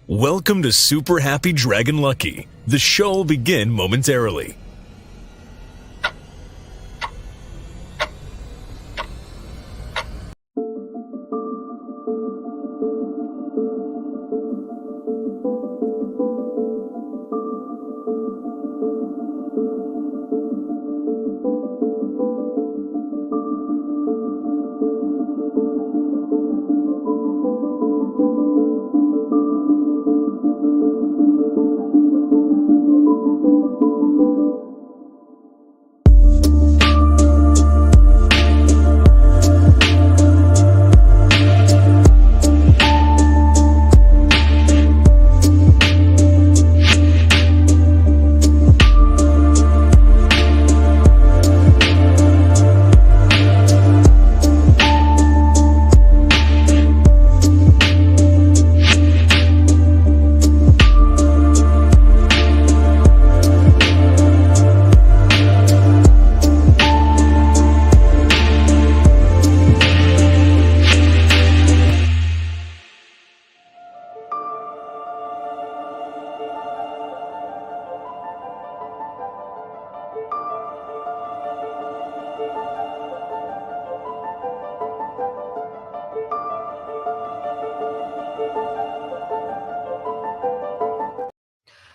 Welcome to Super Happy Dragon Lucky. The show will begin momentarily.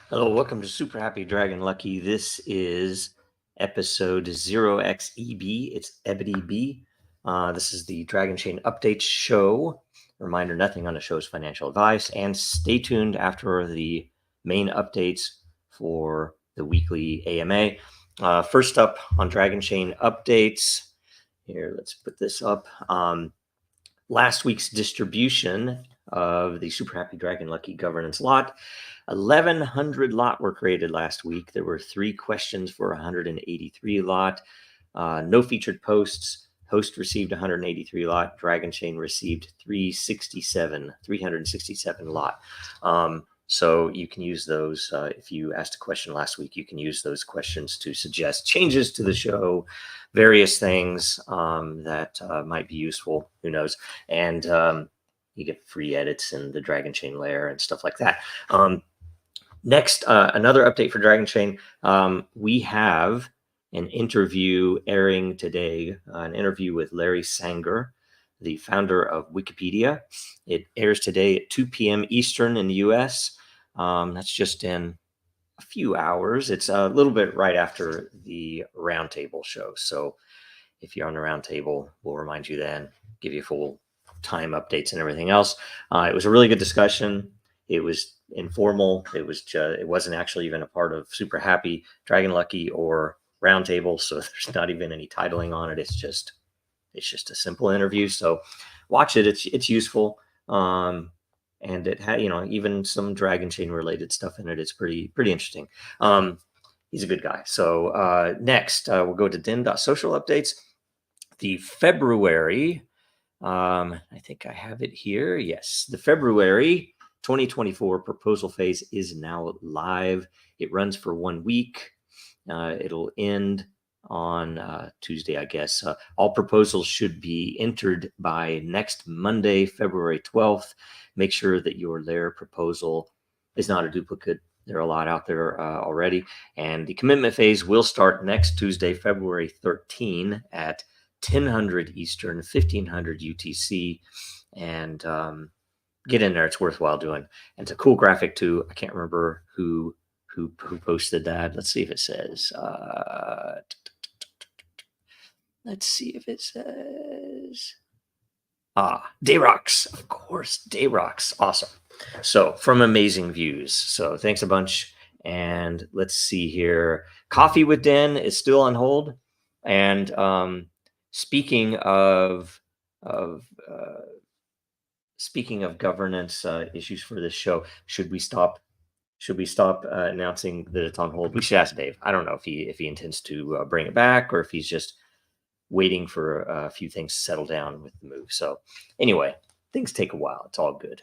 Hello, welcome to Super Happy Dragon Lucky. This is episode 0xeb. It's EBD. This is the Dragonchain Updates show. Reminder, nothing on the show is financial advice. And stay tuned after the main updates for the weekly AMA. First up on Dragonchain Updates. Here, let's put this up. Last week's distribution of the Super Happy Dragon Lucky governance lot. 1,100 lot were created last week. There were 3 questions for 183 lot. No featured posts. Host received 183 lot. Dragonchain received 367 lot. So you can use those. If you asked a question last week, you can use those questions to suggest changes to the show, various things that might be useful. Who knows? And you get free edits in the Dragonchain layer and stuff like that. Next, another update for Dragonchain. We have an interview airing today, an interview with Larry Sanger, the founder of Wikipedia. It airs today at 2 p.m. Eastern in the U.S. That's just in a few hours. It's a little bit right after the Roundtable show. So if you're on the Roundtable, we'll remind you then, give you full time updates and everything else. It was a really good discussion. It was informal. It wasn't actually even a part of Super Happy Dragon Lucky or Roundtable, so there's not even any titling on it. It's just a simple interview. So watch it. It's useful, and it had even some Dragonchain related stuff in it. It's pretty interesting. He's a good guy. So next we'll go to Den.Social updates. The February. I think I have it here. Yes, the February 2024 proposal phase is now live. It runs for 1 week. It'll end on Tuesday, I guess. All proposals should be entered by next Monday, February 12th. Make sure that your layer proposal is not a duplicate. There are a lot out there already. And the commitment phase will start next Tuesday, February 13 at 1000 Eastern, 1500 UTC. And get in there. It's worthwhile doing. And it's a cool graphic too. I can't remember who posted that. Let's see if it says. Let's see if it says. Dayrox, of course. Dayrox, awesome. So from Amazing Views. So thanks a bunch. And let's see here. Coffee with Den is still on hold. And speaking of governance issues for this show, should we stop announcing that it's on hold? We should ask Dave. I don't know if he intends to bring it back or if he's just waiting for a few things to settle down with the move. So anyway, things take a while. It's all good.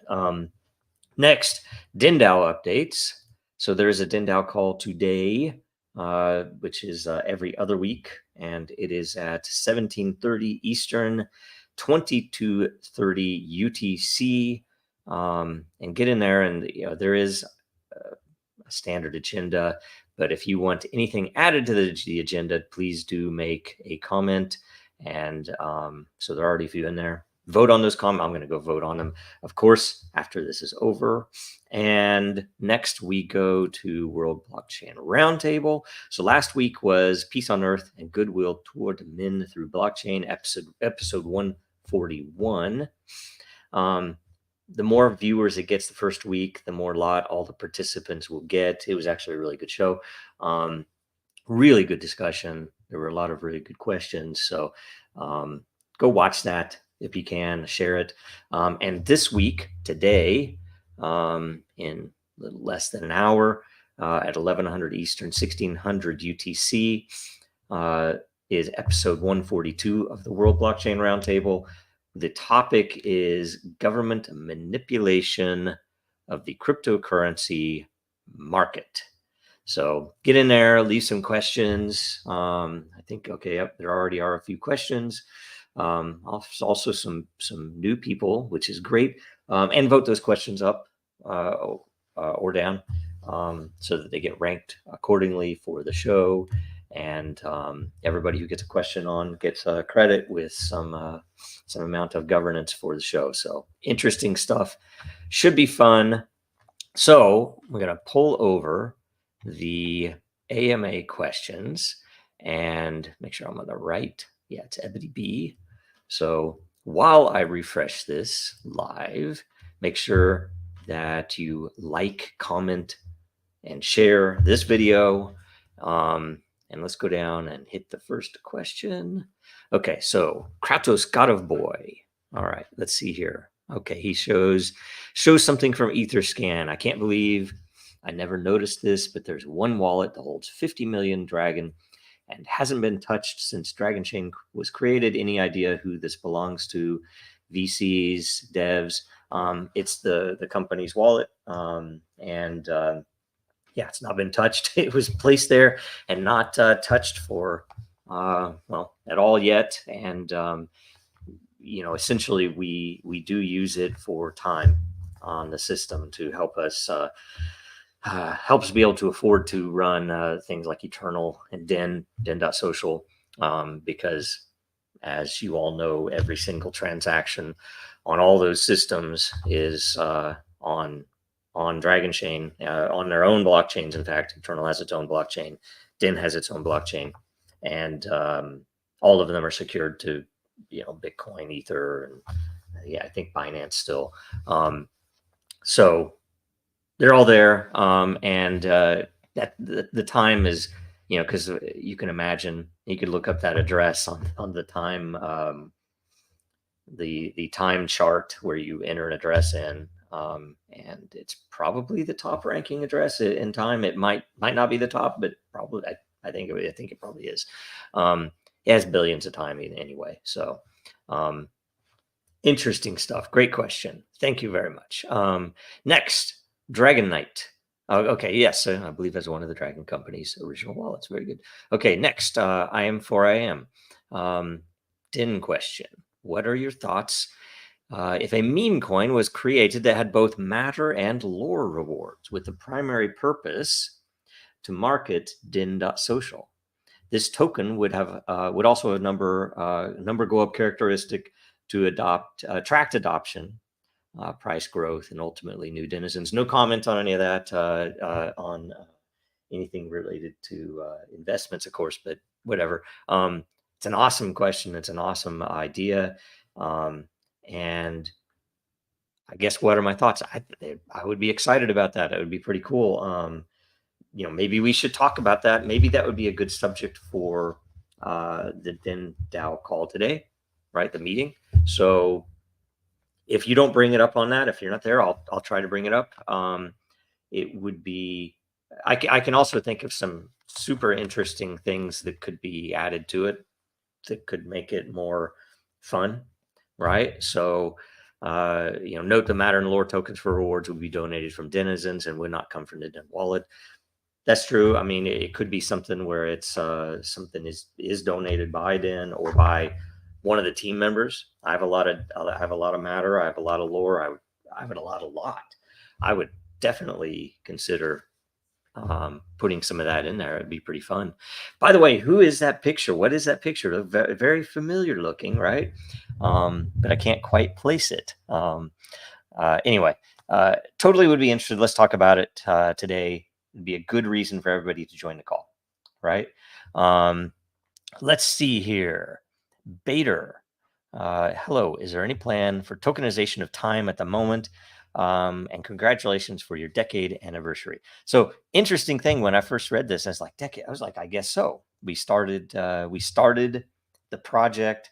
Next, DinDAO updates. So there's a DinDAO call today, which is every other week, and it is at 17:30 Eastern, 22:30 UTC. and get in there. And there is a standard agenda, but if you want anything added to the agenda, please do make a comment. And so there are already a few in there. Vote on those comments. I'm going to go vote on them, of course, after this is over. And next we go to World Blockchain Roundtable. So last week was Peace on Earth and Goodwill Toward Men Through Blockchain, episode 141. The more viewers it gets the first week, the more all the participants will get. It was actually a really good show. Really good discussion. There were a lot of really good questions. So go watch that if you can, share it. And this week, today, in a little less than an hour, at 1100 Eastern, 1600 UTC, is episode 142 of the World Blockchain Roundtable. The topic is government manipulation of the cryptocurrency market. So get in there, leave some questions. I think, okay, yep, there already are a few questions. Also some new people, which is great. And vote those questions up or down so that they get ranked accordingly for the show. And everybody who gets a question on gets credit with some amount of governance for the show. So interesting stuff. Should be fun. So we're going to pull over the AMA questions and make sure I'm on the right. Yeah, it's Ebony B. So while I refresh this live, make sure that you like, comment, and share this video. And let's go down and hit the first question. Okay, so Kratos, God of Boy. All right, let's see here. Okay, he shows something from Etherscan. I can't believe I never noticed this, but there's one wallet that holds 50 million Dragon and hasn't been touched since Dragonchain was created. Any idea who this belongs to? VCs, devs? It's the company's wallet, yeah, it's not been touched. It was placed there and not touched for, well, at all yet. And, essentially we do use it for time on the system to help us be able to afford to run things like Eternal and Den.Social, because as you all know, every single transaction on all those systems is on Dragonchain, on their own blockchains. In fact, Eternal has its own blockchain, Den has its own blockchain, and all of them are secured to, Bitcoin, Ether, and I think Binance still. So they're all there, and that the time is, because you can imagine, you could look up that address on the time, the time chart where you enter an address in. And it's probably the top ranking address in time. It might not be the top, but probably I think it probably is. It has billions of time anyway. So interesting stuff. Great question. Thank you very much. Next, Dragon Knight. Okay, yes, I believe that's one of the Dragon Company's original wallets. Very good. Okay, next, I am for I am. Din question. What are your thoughts if a meme coin was created that had both matter and lore rewards with the primary purpose to market Den.Social? This token would also have a number go up characteristic to attract adoption, price growth, and ultimately new denizens. No comment on any of that on anything related to investments, of course, but whatever. It's an awesome question. It's an awesome idea. And I guess what are my thoughts? I would be excited about that. It would be pretty cool. Maybe we should talk about that. Maybe that would be a good subject for the Den DAO call today, right? The meeting. So if you don't bring it up on that, if you're not there, I'll try to bring it up. It would be, I can also think of some super interesting things that could be added to it that could make it more fun, right? So, note the matter and lore tokens for rewards would be donated from denizens and would not come from the Den wallet. That's true. I mean, it could be something where it's something is donated by Den or by one of the team members. I have a lot of matter. I have a lot of lore. I would allot a lot. I would definitely consider putting some of that in there. It'd be pretty fun. By the way, who is that picture? What is that picture? Very, very familiar looking, right? But I can't quite place it. Anyway, totally would be interested. Let's talk about it today. It'd be a good reason for everybody to join the call, right? Let's see here. Bader, hello. Is there any plan for tokenization of time at the moment? And congratulations for your decade anniversary. So interesting thing, when I first read this, I was like, decade. I was like, I guess so. We started the project.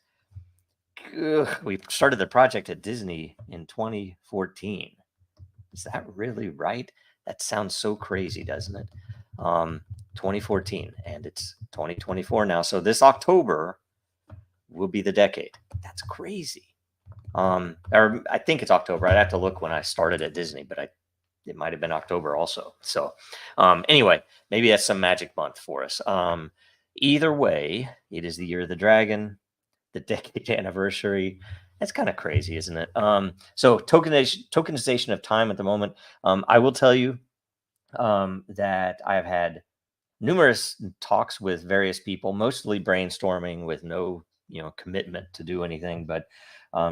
We started the project at Disney in 2014. Is that really right? That sounds so crazy, doesn't it? 2014, and it's 2024 now. So this October will be the decade. That's crazy. Or I think it's October. I'd have to look when I started at Disney, but it might have been October also. So anyway, maybe that's some magic month for us. Either way, it is the year of the dragon, the decade anniversary. That's kind of crazy, isn't it? So tokenization of time at the moment. I will tell you that I have had numerous talks with various people, mostly brainstorming with no commitment to do anything, but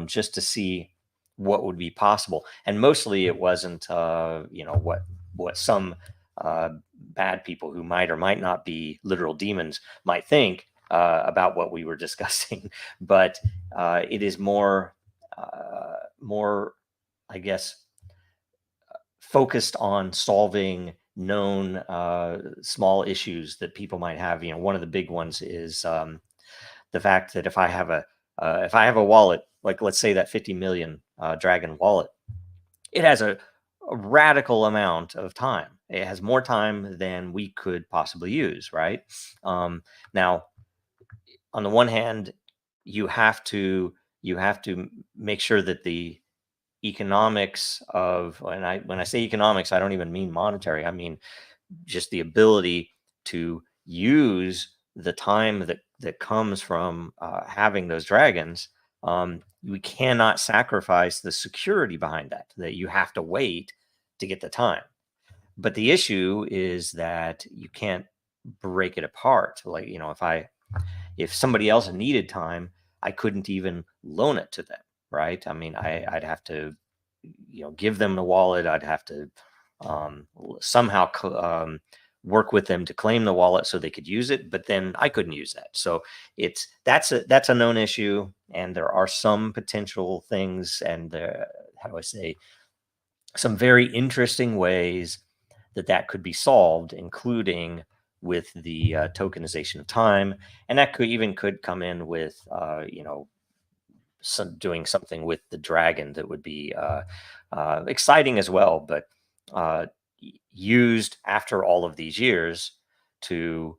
just to see what would be possible. And mostly it wasn't what some bad people who might or might not be literal demons might think about what we were discussing, but it is more I guess focused on solving known small issues that people might have. One of the big ones is the fact that if I have a wallet, like let's say that 50 million Dragon wallet, it has a radical amount of time. It has more time than we could possibly use, right? Now, on the one hand, you have to make sure that the economics of, and when I say economics, I don't even mean monetary. I mean just the ability to use the time that comes from having those dragons. We cannot sacrifice the security behind that you have to wait to get the time. But the issue is that you can't break it apart. Like, if somebody else needed time, I couldn't even loan it to them, right? I mean, I'd have to, give them the wallet. I'd have to somehow work with them to claim the wallet so they could use it, but then I couldn't use that. So that's a known issue, and there are some potential things, and how do I say, some very interesting ways that could be solved, including with the tokenization of time, and that could come in with doing something with the dragon that would be exciting as well, but used after all of these years to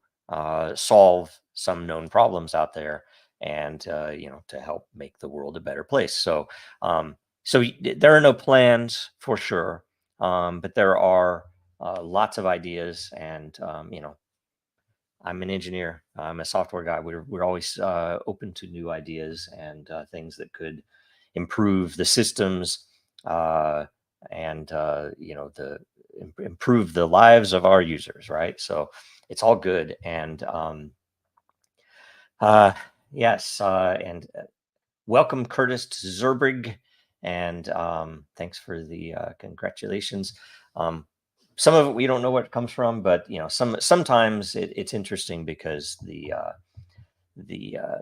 solve some known problems out there, and to help make the world a better place. So there are no plans for sure, but there are lots of ideas, and I'm an engineer. I'm a software guy. We're always open to new ideas and things that could improve the systems, and improve the lives of our users, right? So it's all good. And yes, and welcome, Curtis Zerbrigg, and thanks for the congratulations. Some of it we don't know where it comes from, but sometimes it's interesting because the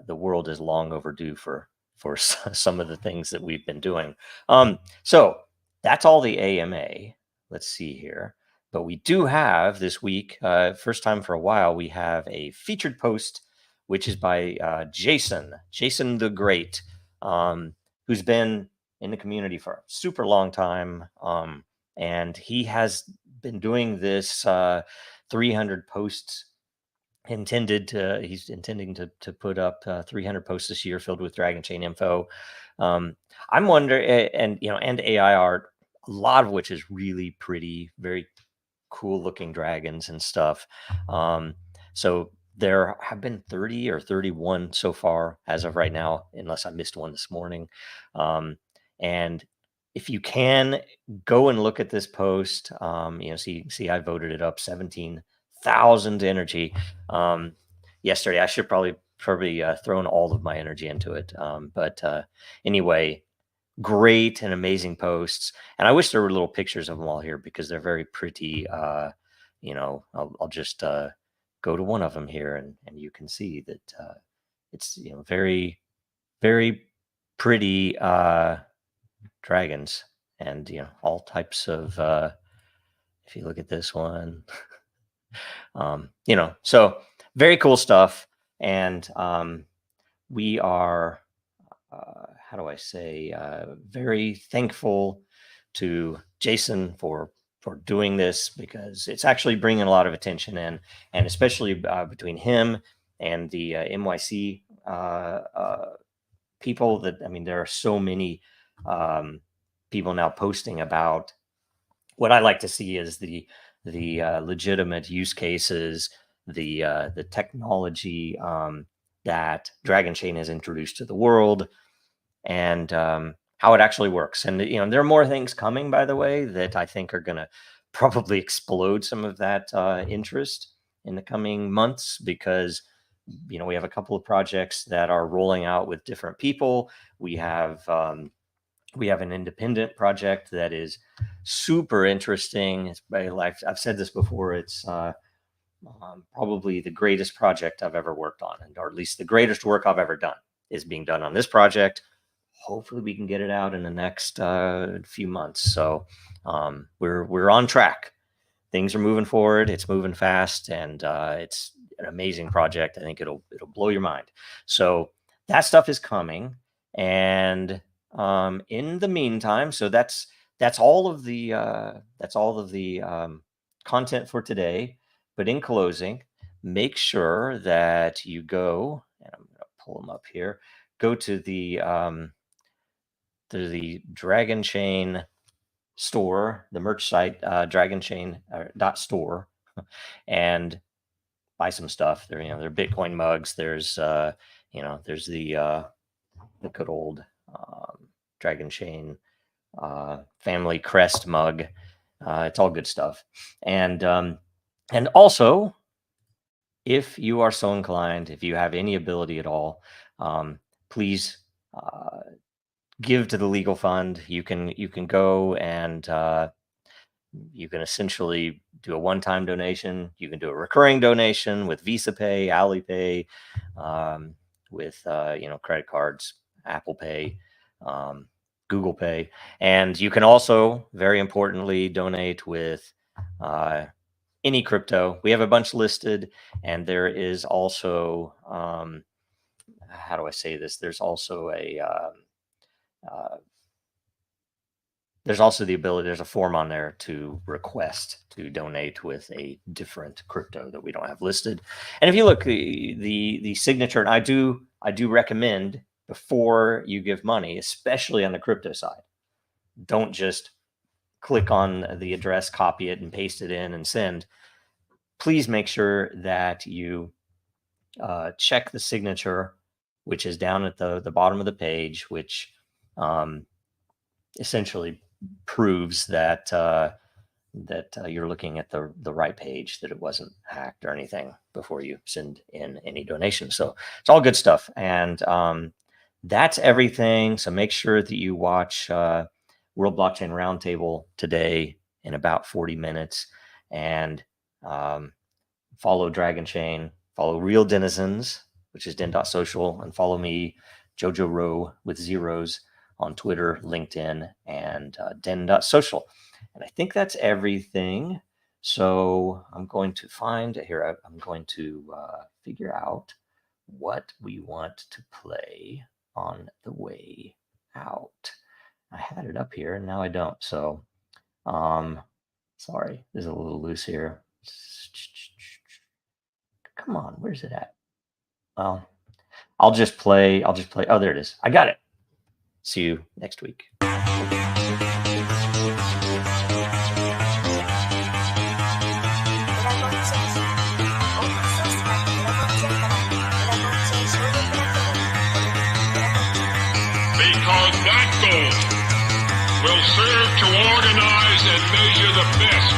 world is long overdue for some of the things that we've been doing. So that's all the AMA. Let's see here. But we do have this week, first time for a while, we have a featured post, which is by Jason the Great, who's been in the community for a super long time. And he has been doing this 300 posts. He's intending to put up 300 posts this year filled with Dragonchain info. I'm wondering, and AI art, a lot of which is really pretty, very cool looking dragons and stuff. So there have been 30 or 31 so far as of right now, unless I missed one this morning. And if you can, go and look at this post. See, I voted it up 17,000 energy yesterday. I should probably thrown all of my energy into it. But anyway, great and amazing posts. And I wish there were little pictures of them all here because they're very pretty. I'll just go to one of them here, and you can see that it's very, very pretty dragons, and all types of if you look at this one, so very cool stuff. And we are how do I say, very thankful to Jason for doing this, because it's actually bringing a lot of attention in, and especially between him and the NYC people. There are so many people now posting about what I like to see is the legitimate use cases, the technology that Dragonchain has introduced to the world, and how it actually works. And there are more things coming, by the way, that I think are going to probably explode some of that interest in the coming months, because we have a couple of projects that are rolling out with different people. We have an independent project that is super interesting. I've said this before. It's probably the greatest project I've ever worked on, or at least the greatest work I've ever done is being done on this project. Hopefully we can get it out in the next few months. So we're on track. Things are moving forward. It's moving fast, and it's an amazing project. I think it'll blow your mind. So that stuff is coming. And in the meantime, so that's all of the content for today. But in closing, make sure that you go, and I'm going to pull them up here. Go to the Dragonchain store, the merch site, Dragonchain.store, and buy some stuff. There are Bitcoin mugs. There's there's the good old Dragonchain family crest mug. It's all good stuff. And also, if you are so inclined, if you have any ability at all, please give to the legal fund. You can go and you can essentially do a one-time donation. You can do a recurring donation with Visa Pay, Alipay, with credit cards, Apple Pay, Google Pay, and you can also, very importantly, donate with any crypto. We have a bunch listed, and there is also how do I say this? There's also the ability, there's a form on there to request to donate with a different crypto that we don't have listed. And if you look, the signature, and I do recommend, before you give money, especially on the crypto side, don't just click on the address, copy it, and paste it in and send. Please make sure that you check the signature, which is down at the bottom of the page, which essentially proves that you're looking at the right page, that it wasn't hacked or anything before you send in any donation. So it's all good stuff. And that's everything. So make sure that you watch World Blockchain Roundtable today in about 40 minutes, and follow Dragonchain, follow Real Denizens, which is Den.Social, and follow me, Jojo Rowe with zeros, on Twitter, LinkedIn, and Den.Social. And I think that's everything. So I'm going to find here, I'm going to figure out what we want to play on the way out. I had it up here and now I don't. So sorry, this is a little loose here. Come on, where's it at? Well, I'll just play. Oh, there it is. I got it. See you next week. Because that goes. will serve to organize and measure the best.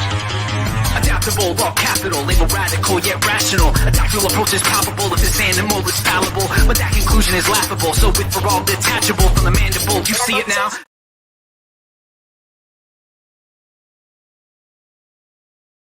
Adaptable, all capital, label radical yet rational. A tactical approach is probable if this animal is fallible, but that conclusion is laughable. So with for all detachable from the mandible, you see it now.